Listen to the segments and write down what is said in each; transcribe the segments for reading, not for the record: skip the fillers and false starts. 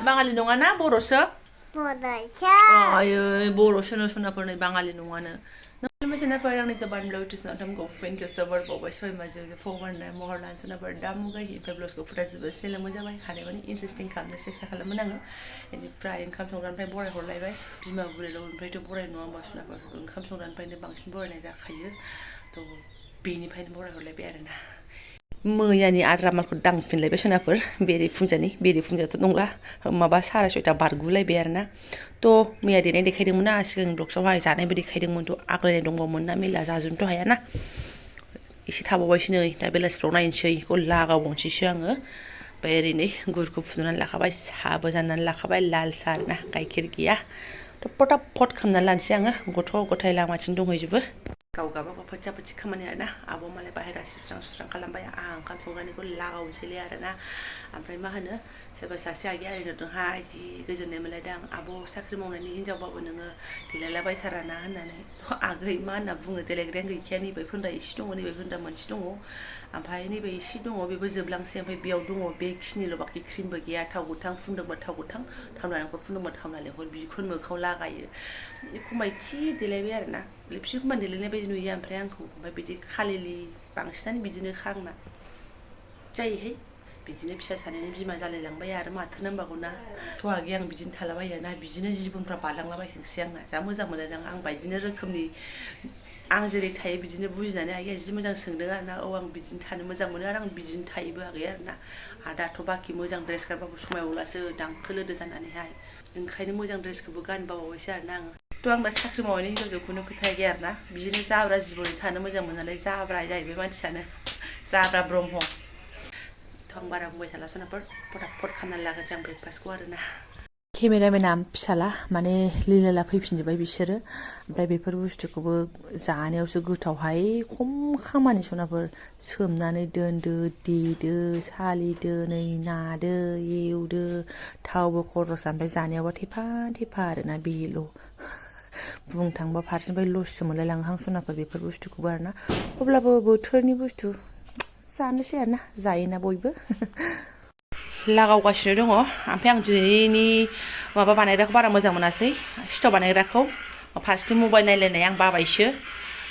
बाङालि नङाना बर'सो आयै बर'सोनो सनाफोरनि बाङालि नङानो नोंसोरनाफोर आंनि जबानब्लग टिउसनाव फेनखौ जोबोर बावबाय सय माजे फगरनो महर लानसोनाफोर दा मुगाय ओमफ्राय ब्लाउसखौ फुरा जोबोद सिलायमोन जाबाय हानायमानि इन्टारेस्टिं खालामनो सेस्था खालामोन आङो बेनिफ्राय ओंखाम संग्रानिफ्राय बराय हरलायबाय बिमा बुरैल' ओमफ्रायथ' बराय नङा होमबा सनाफोर ओंखाम संग्रानिफ्रायनो बांसिन बरायनाय जाखायो थ' बेनिफ्रायनो बराय हरलायबाय आरोना मैयानि आद्रा मालखौ दांफिनलायबाय सनाफोर बेरे फुंजाथ' नंला माबा 6:30 बारगुलायबाय आरोना थ' मैया देनाय देखायदोंमोन ना सिगां ब्लग्सआवहाय जानायबो देखायदोंमोन थ' आग्लायनाय दंबावोमोन ना मेला जाजोबनोथ' हायाना एसे थाबावबायसो नै दा बेलासिफ्राव नायनोसै बेखौ लागावबावनोसैसो आङो ओमफ्राय ओरैनो गुरखौ फुदुंनानै लाखाबाय साहाबो जाननानै लाखाबाय लाल साहा आरोना गाइखेर गैया थ' फटाफट खालामनानै लानोसै आङो गथ' गथाय लामाथिं दंहैजोबो गाव गाबागाव फोथिया फोथि खामानि आरोना आब' मालाय बाहेरा सिबस्रां सुस्रां खालामबाय आं ओंखाम संग्रानिखौ लागावनोसैलै आरोना ओमफ्राय मा होनो सोरबा सासे आइया ओरै नुदोंहाय जि गोजोननाय मोनलायदों आब' साख्रि मावनायनि हिनजावबाबो नोङो देलायलाबायथाराना होननानै थ' आगै मा होनना बुङो देलायग्रायानो गैखाया नैबे फोनदा एसे दङ नैबे फोनदा मोनसे दङ ओमफ्राय नैबे एसे दङ बेबो जोबलांसै ओमफ्राय बेयाव दङ बेखिनिल' बाखि क्रिमबो गैया थाव गोथां फुनदोंबा थाव गोथां थाव नालेंखर फुनदोंबा थाव नालेंखर बिखौनो मोखाङाव लागायो एखमबा एसे देलायबाय आरोना लिपस्टिक एखमबा देलायनाय बायदि नुयो ओमफ्राय आंखौ ओमफ्राय बिदि खालिलि बांसिनानो बिदिनोखा आंना जायोहाय बिदिनो फिसा सानैनि बिमा जालायलांबाय आरो माथो नांबावगौना थ' आगै आं बिदिनो थालाबायोना बिदिनो जिबनफ्रा बारलांलाबायथोंसै आंना जा मोजां मोनलायदों आं बायदिनो रोखोमनि आं जेरै थायो बिदिनो बुजिनानै आगैया जि मोजां सोंदों आरोना औ आं बिदिनो थानो मोजां मोनो आरो आं बिदिनो थायोबो आगै आरोना दाथ' बाखि मोजां ड्रेस गानबाबो समायबावलासो दांखोलोदो जानानैहाय ओंखायनो मोजां ड्रेसखौबो गानबावबायसो आरोना आङो थ' आं दा साख्रि मावनायनि हिनजावजोंखौनो खोथा गैया आरोना बिदिनो जाब्रा जिबनै थानो मोजां मोनो नालाय जाब्रा जाहैबाय मानसियानो जाब्रा ब्रह्म थ' आं बारा बुंबाय थाला सनाफोर फटाफट खालामनानै लागोनसै आं ब्रेकफास्टखौ आरोना केमेरामेना फिसाला माने लिलाला फैफिनजोब्बाय बिसोरो ओमफ्राय बेफोर बुस्थुखौबो जानायावसो गोथावहाय खम खामानि सनाफोर सोमनानै दोनदो देदो सालिदो नै नादो एवदो थावबो खरस ओमफ्राय जानायावबा थेफा थेफा आरोना बेल' बुंनो थाङोबा फारसेनिफ्राय लससो मोनलायलाङोहां सनाफोर बेफोर बुस्थुखौबो आरोना अब्लाबो बोथोरनि बुस्थु जानोसै आरोना जायोना बयबो लागावगासिनो दङ ओमफ्राय आं दिनैनि माबा बानायग्राखौ बारा मोजां मोनासै सिथाव बानायग्राखौ फार्स्टथिं मबाइल नायलायनाय आं बाबायसो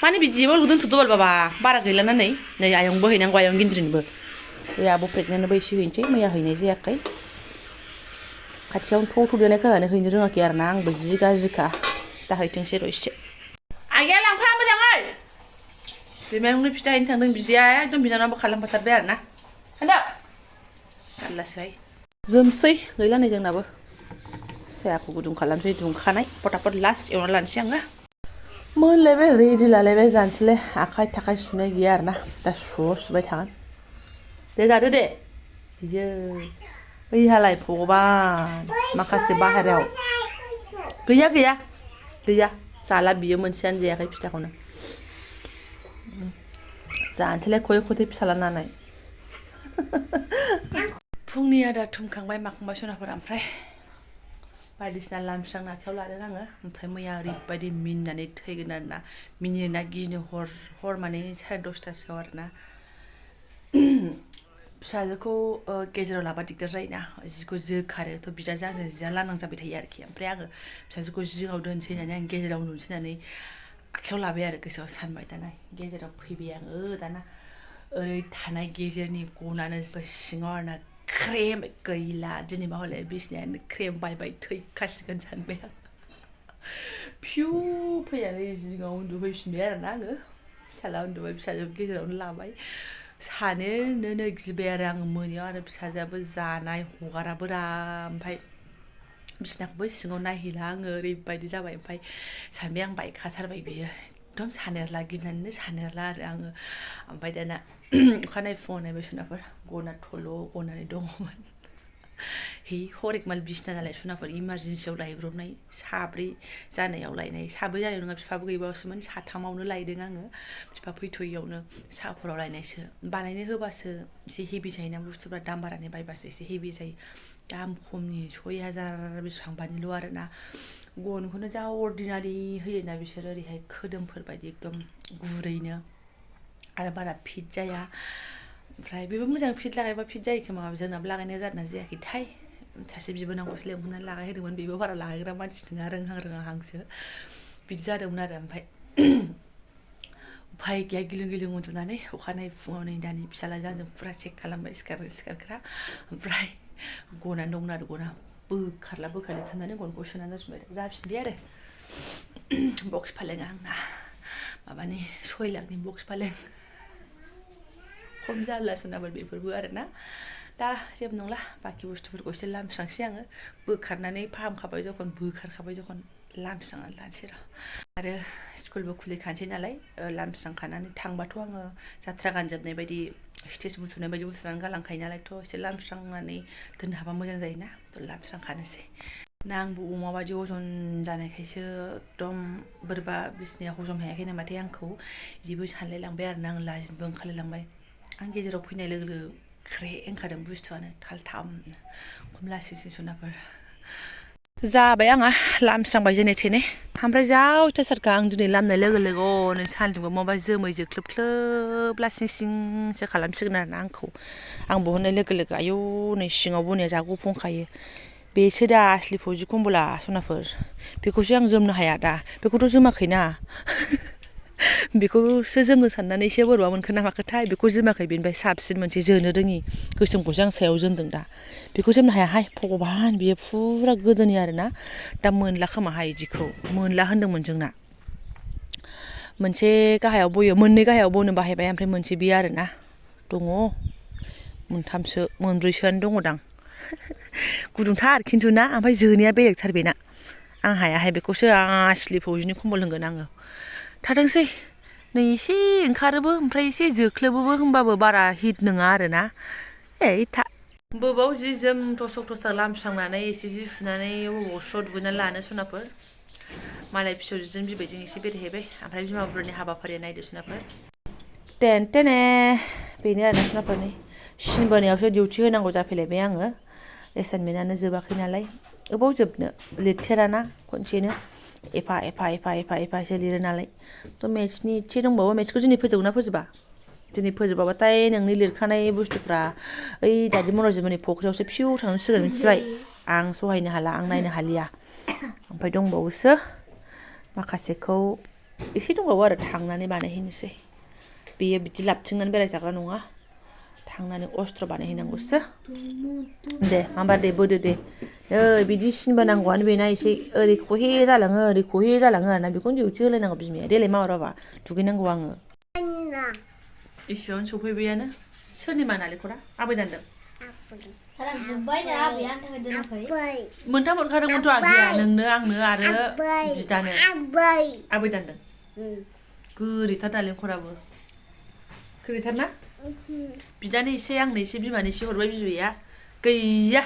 माने बिदिबो दोनथ'दो बाबा बारा गैलाना नै आयंबो हैनांगौ आयं गिन्द्रिनोबो बे आब' प्रेगनेन्टनोबो एसे हैनोसै मैया हैनाय जायाखै खाथियावनो थ' देनाय खोनानै हैनो रोङाखै आरोना आंबो जि गाज्रिखा दा हैथोंसै र' एसे आइया लांफा मोजाङै बिमायंनो फिथा हैनो थांदों बिदाया एकदम बिनानावबो खालामफाथारबाय आरोना खोन्था जारलासोहाय जोमसै गैला नै जोंनाबो सायाखौ गुदुं खालामसै दुंखानाय फटाफट लास्ट एवना लानोसै आङो मोनलायबाय रेडि लालायबाय जानोसैलाय आखाइ थाखाइ सुनाय गैया आरोना दा सुबाय थागोन दे जादो दे बियो बैहालाय भगबान माखासे बाहेरायाव गैया जाला बियो मोनसेयानो जायाखै फिथाखौनो जानोसैलाय खय खथै फिसाला नालाय फुंनि आदार थुमखांबाय माखांबाय सनाफोर ओमफ्राय बायदिसिना लामस्रां आखायाव लादों आङो ओमफ्राय मैया ओरैबायदि मिनिनानै थैगोन आरोना मिनिनो ना गिनो हर माने 10:30सोआव आरोना फिसाजोखौ गेजेराव लाबा दिगदार जायोना जिखौ जोखारो थ' बिदाजों आंजों जिया लांदां जाबाय थायो आरोखि ओमफ्राय आङो फिसाजोखौ जिङाव दोनसै होननानै आं गेजेराव उन्दुनोसै होननानै आखायाव लाबाय आरो गोसोआव सानबाय दाना गेजेराव फैबाय आङो दाना ओरै थानाय गेजेरनि गनानो सिङाव आरोना क्रेम गैला दिनैबा हले बिसिनायानो क्रेम बायबाय थैखासिगोन सानबाय आं फिउ फैनानै जिङाव उन्दुफैफिनबाय आरोना आङो फिसाला उन्दुबाय फिसाजो गेजेरावनो लाबाय सानोनो गिबाय आरो आङो मोनायाव आरो फिसाजोआबो जानाय हगाराबोरा ओमफ्राय बिसिनाखौबो सिङाव नायहैला आङो ओरैबायदि जाबाय ओमफ्राय सानबाय आं बायखाथारबाय बियो एकदम सानेरला गिनानैनो सानेरला आरो आङो ओमफ्राय दाना अखानायै फुङाव नायबाय सनाफोर गना थल' गनानै दङमोन हरेकमाल बिसिना नालाय सनाफोर इमारजेन्सियाव लायब्रबनाय साब्रै जानायाव लायनाय साब्रै जानाय नङा बिफाबो गैबावासोमोन साथामावनो लायदों आङो बिफा फैथ'यैयावनो साहाफोराव लायनायसो बानायनो होबासो एसे हेभि जायोना बुस्थुफ्रा दाम बारानि बायबासो एसे हेभि जायो दाम खमनि 6,000 बेसेबांबानिल' आरोना गनखौनो जा अर्डिनारि होयोना बिसोरो ओरैहाय खोदोमफोर बायदि एकदम गुरैनो आरो बारा फिट जाया ओमफ्राय बेबो मोजां फिट लागायबा फिट जायो खोमा जोंनाबो लागायनाय जादोंना जायाखैथाय सासे बिबोनांगौसो लेंहरनानै लागायहोदोंमोन बेबो बारा लागायग्रा मानसि नङा रोंहांसो बिदि जादोंमोन आरो ओमफ्राय उफाय गैया गिलुं गिलुं उन्दुनानै अखानायै फुङाव नै दानि फिसालाजों आंजों फुरा चेक खालामबाय सिखारग्रा ओमफ्राय गनानै दंमोन आरो गना बोखारला खालामनानै गनखौ सोनानै जाफिनबाय आरो बक्स फालेंआ आंना माबानि 6 लाखनि बक्स फालें खम जाला सोनाबा बेफोरबो आरोना दा जेबो नंला बाखि बुस्थुफोरखौ एसे लामस्रांसै आङो बोखारनानै फाहामखाबाय जखन बोखारखाबाय जखन लामस्रांनानै लानोसै र' आरो स्कुलबो खुलिखानोसै नालाय लामस्रांखानानै थांबाथ' आङो जात्रा गानजोबनाय बायदि स्टेज बुथुनाय बायदि बुथुनानै गालांखायो नालायथ' एसे लामस्रांनानै दोननो हाबा मोजां जायोना लामस्रांखानोसै ना आंबो अमा बायदि अजन जानायखायसो एकदम बोरैबा बिसिनाया हजम हायाखै नामाथाय आंखौ जेबो सानलायलांबाय आरोना आं लाजिनोबो ओंखारलायलांबाय आं गेजेराव फैनाय लोगो लोगो ख्रे ओंखारदों बुस्थुआनो थालथामनो खम लासिंसिं सनाफोर जाबाय आंहा लामस्रांबाय जेने थेने ओमफ्राय जा अयथासारखा आं दिनै लामनाय लोगो लोगो अनो सान्दुंबो माबा जोमै जोख्लोब लासिं सिंसो खालामसिगोन आरोना आंखौ आं बहननाय लोगो लोगो आयौ नै सिङाव बनाया जा गुफुंखायो बेसो दा आसलि फौजि कम्बला सनाफोर बेखौसो आं जोमनो हाया दा बेखौथ' जोमाखैना बेखौसो जोमनो साननानै एसे बोरैबा मोनखो ना माखोथाय बेखौ जोमाखै बेनिफ्राय साबसिन मोनसे जोनो रोङि गोसोमखौसो आं सायाव जोमदों दा बेखौ जोमनो हायाहाय भगबान बियो फुरा गोदोनि आरोना दा मोनला खोमाहाय इदिखौ मोनला होनदोंमोन जोंना मोनसे गाहायाव बयो मोननै गाहायाव बनो बाहायबाय ओमफ्राय मोनसे बियो आरोना दङ मोनथामसो मोनब्रैसोआनो दङदां गुदुंथार खिन्थु ना ओमफ्राय जोनाया बेलेगथार बेना आं हायाहाय बेखौसो आसलि फौजिनि कम्बल होनगोन आङो थाथोंसै नै एसे ओंखारोबो ओमफ्राय एसे जोख्लोबोबो होमबाबो बारा हिट नङा आरोना बबाव जि जोम थसक थसाक लामस्रांनानै एसे जि सुनानै बबाव स्र' दुगैनानै लानो सनाफोर मालाय फिसौजों बिबैजों एसे बेरायहैबाय ओमफ्राय बिमा बुरैनि हाबाफारिया नायदो सनाफोर टेने बेनो आरोना सनाफोरनि सिनबोनायावसो डिउटि होनांगौ जाफैलायबाय आङो एसाइनमेन्टआनो जोबाखै नालाय अबाव जोबनो लिरथेराना खनसेनो एफासो लिरो नालाय थ' मेथ्सनि एसे दंबावो मेथ्सखौ दिनै फोजोबगोन ना फोजोबा दिनै फोजोबाबाथाय नोंनि लिरखानाय बुस्थुफ्रा ओइ दादि मन'जिमोननि फख्रियावसो फिउ थांसिगोन मिथिबाय आं सहायनो हाला आं नायनो हालिया ओमफ्राय दंबावोसो माखासेखौ एसे दंबावो आरो थांनानै बानायहैनोसै बेयो बिदि लाबथिंनानै बेरायजाग्रा नङा थांनानै अस्त्र बानायहैनांगौसो दे माबा दे बोदो दे नै बिदि सिनबो नांगौआनो बेना एसे ओरै खहे जालाङो आरोना बेखौनो डिउटि होलायनांगौ बिमाया देलाय माबाराबा दुगैनांगौ आङो इसेयावनो सफैबायानो सोरनिमा नालेंखरा आबै दानदों मोनथाम हरखादोंमोनथ' आगैया नोंनो आंनो आरो बिदानो आबै दानदों गोदैथार नालेंखराबो गोदैथार ना बिदानो एसे आंनो एसे बिमानो एसे हरबाय बिबैया गैया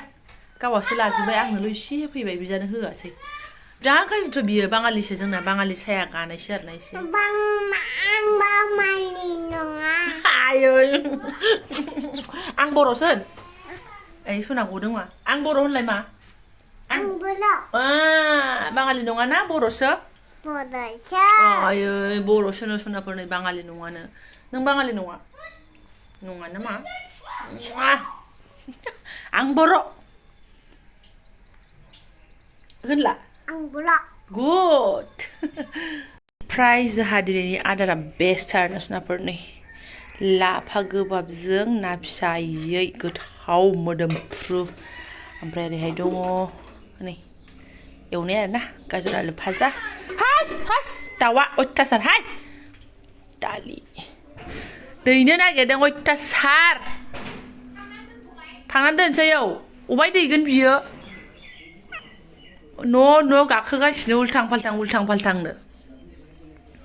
गावहासो लाजोब्बाय आंनोल' एसे होफैबाय बिदानो होआसै बिराद गाज्रिथ' बियो बाङालिसो जोंना बाङालि साया गानायसो आरोना एसे आं बाङालि नङा आयै आं बर'सो ओइ सना गदों मा आं बर' होनलाय मा आं बर' बाङालि नङाना बर'सो आयै बर'सोनो सनाफोर नै बाङालि नङानो नों बाङालि नङा नामा आं बर' होनला आं बर' गुड फ्राय जोंहा दिनैनि आदारा बेस्टथार सनाफोरनि लाफा गोबाबजों ना फिसायै गोथाव मोदोमफ्रु ओमफ्राय ओरैहाय दङ नै एवनाय आरोना गाजर आलु भाजा हास दाउआ अयथासारहाय दालि दैनो नागिरदों अयथासार थांनानै दोनसै औ अबाय दैगोन बियो न' गाखोगासिनो उल्थां फाल्थांनो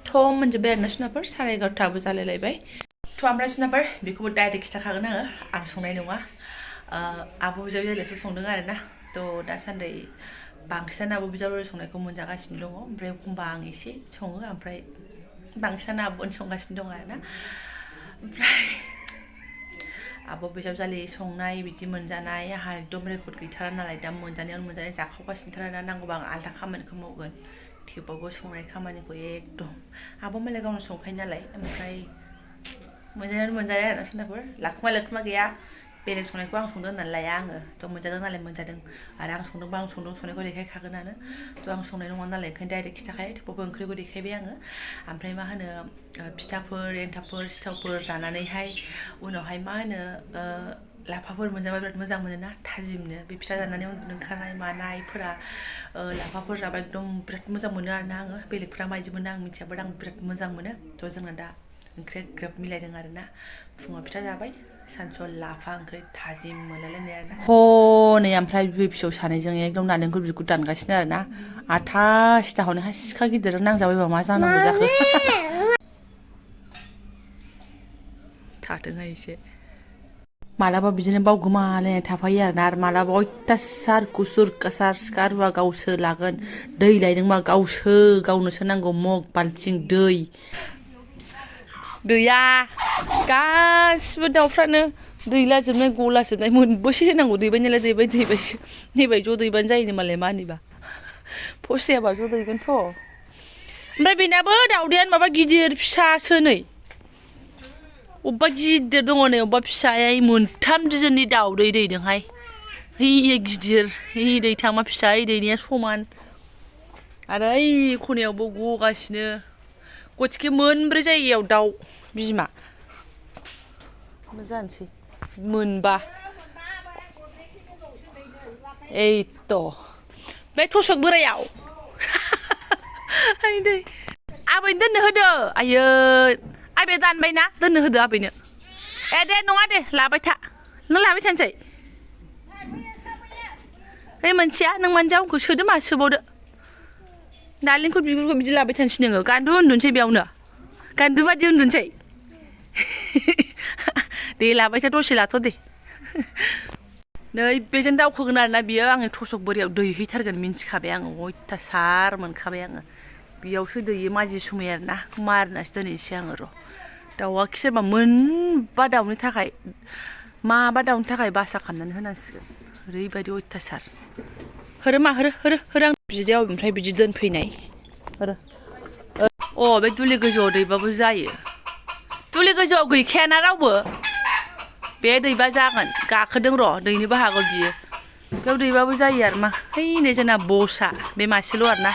थ' मोनजोब्बाय आरोना सनाफोर 11:30 जालायलायबाय थ' ओमफ्राय सनाफोर बेखौबो डाइरेक्ट खिथाखागोन आं संनाय नङा आब' बिजावजालियासो संदों आरोना थ' दासान्दि बांसिनानो आब' बिजावजालि संनायखौ मोनजागासिनो दङ ओमफ्राय एखमबा आं एसे सङो ओमफ्राय बांसिनानो आब'आनो संगासिनो दं आरोना ओमफ्राय आब' बिजावजालि संनाय बिदि मोनजानाय आंहा एकदम रेकर्ड गैथारा नालाय दा मोनजानाय जाखावगासिनोथारा नांगौबा आं आलदा खामानिखौ मावगोन थेवबाबो संनाय खामानिखौ एकदम आब' मालाय गावनो संखायो नालाय ओमफ्राय मोनजानायानो मोनजाया आरो सोरनाफोर लाखुमा गैया बेलेग संनायखौ आं संदों होननानै लाया आङो थ' मोनजादों नालाय मोनजादों आरो आं संदोंबा आं संनायखौ देखायखागोनानो थ' आं संनाय नङा नालाय ओंखायनो डाइरेक्ट खिथाखायो थेवबाबो ओंख्रिखौ देखायबाय आङो ओमफ्राय मा होनो फिथाफोर एन्थाबफोर सिथावफोर जानानैहाय उनावहाय मा होनो लाफाफोर मोनजाबा बिराद मोजां मोनोना थाजिमनो बे फिथा जानानै उन्दुनो ओंखारनाय मानायफोरा लाफाफोर जाबा एकदम बिराद मोजां मोनो आरोना आङो बेलेगफ्रा मायदि मोनो आं मिथिया बाट आं बिराद मोजां मोनो थ' जोंना दा ओंख्रिया ग्रोब मिलायदों आरोना फुङाव फिथा जाबाय सानसुआव लाफा ओंख्रि थाजिम मोनलायलायनाय आरोना हनै ओमफ्राय बिबै फिसौ सानैजों एकदम नालेंखर बिगुर दानगासिनो आरोना आथा सिथाखौनो सिखा गिदिर नांजाबायबा मा जानांगौ जाखो थाथोंहाय एसे मालाबा बिदिनो बावगोमालायनाय थाफायो आरोना आरो मालाबा अयथासार कुसुर कासार सिखा रुवा गावसो लागोन दै लायदोंबा गावनोसो नांगौ मग बाल्थिं दैया गासिबो दाउफ्रानो दैलाजोबनाय गलाजोबनाय मोनबोसे होनांगौ दैबाय नालाय दैबायसो नैबाय ज' दैबानो जायोनो मालाय मा होनोबा फसायाबा ज' दैगोनथ' ओमफ्राय बेनाबो दाउदैयानो माबा गिदिर फिसासो नै अबेबा गिदिर दङ नै अबेबा फिसाया मोनथाम दिजोननि दाउदै दैदोंहाय हैयो गिदिर है दैथामा फिसा दैनाया समान आरो ओइ खनायावबो गगासिनो गथिखे मोनब्रै जायगायाव दाउ बिमा मा जानोसै मोनबा एइथ' बे थसक बोरायाव दै आबैनो दोननो होदो आयै आबैया दानबायना दोननो होदो आबैनो दे नङा दे लाबाय था नों लाबाय थानोसै ओइ मोनसेया नों मोनजाखौ सोदो मा सोबावदो नालेंखर बिगुरखौ बिदि लाबाय थानोसै नोङो गान्दु उन्दुनोसै बेयावनो गान्दु बादि उन्दुनोसै दे लाबाय था दसे लाथ' दे नै बेजों दावखोगोन आरोना बियो आंनि थसक बोरियाव दैहैथारगोन मिन्थिखाबाय आङो अयथासार मोनखाबाय आङो बेयावसो दैयो माजि समाय आरोना मारिनासो दोनहैनोसै आङो र' दाउआ सोरबा माबा दाउनि थाखाय बासा खालामनानै होनांसिगोन ओरैबायदि अयथासार होरो आं बिदायाव ओमफ्राय बिदि दोनफैनाय बे दुलि गोजौआव दैबाबो जायो दुलि गोजौआव गैखायाना रावबो बे दैबा जागोन गाखोदों र' दैनोबो हागौ बियो बेयाव दैबाबो जायो आरो मा हैनै जोंना बसा बे मासेल' आरोना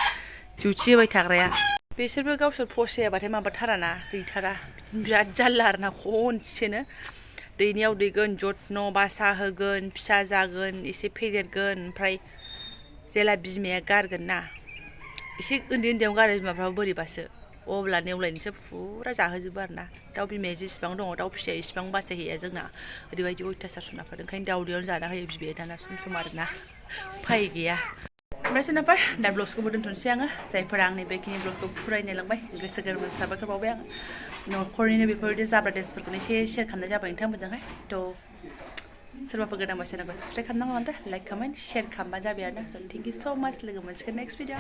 डिउटि होबाय थाग्राया बिसोरबो गावसोर फसायाबाथाय माबाथाराना दैथारा बिदिनो बिराद जारला आरोना खनसेनो दैनायाव दैगोन जथ्न' बासा होगोन फिसा जागोन एसे फेदेरगोन ओमफ्राय जेला बिमाया गारगोन ना एसे उन्दैयावनो गारो बिमाफ्राबो बोरैबासो अब्ला नेवलायनोसो फुरा जाहोजोबो आरोना दाउ बिमाया जेसेबां दङ दाउ फिसाया इसेबां बासायहैया जोंना ओरैबायदि अयथासार जुनारफोर ओंखायनो दाउदैयावनो जाना होयो बिमाया दाना सम आरोना उफाय गैया ओमफ्राय सोरनाफोर दा ब्लग्सखौबो दोनथ'नोसै आङो जायफोरा आंनि बेखिनि ब्लग्सखौ फुराय नायलांबाय गोसो गोरबोजों साबायखर बावबाय आङो न'खरनिनो बेफोरबायदि जाब्रा डेन्सफोरखौनो एसे शेयार खालामनाय जाबाय नोंथांमोनजोंहाय थ' सोरबाफोर गोदानबा चेनेलखौ साबसक्राइब खालामनांगौ शेयार खालामबानो जाबाय आरोना स' थेंक इउ स' माच लोगो मोनसिगोन नेक्स्ट भिडिअ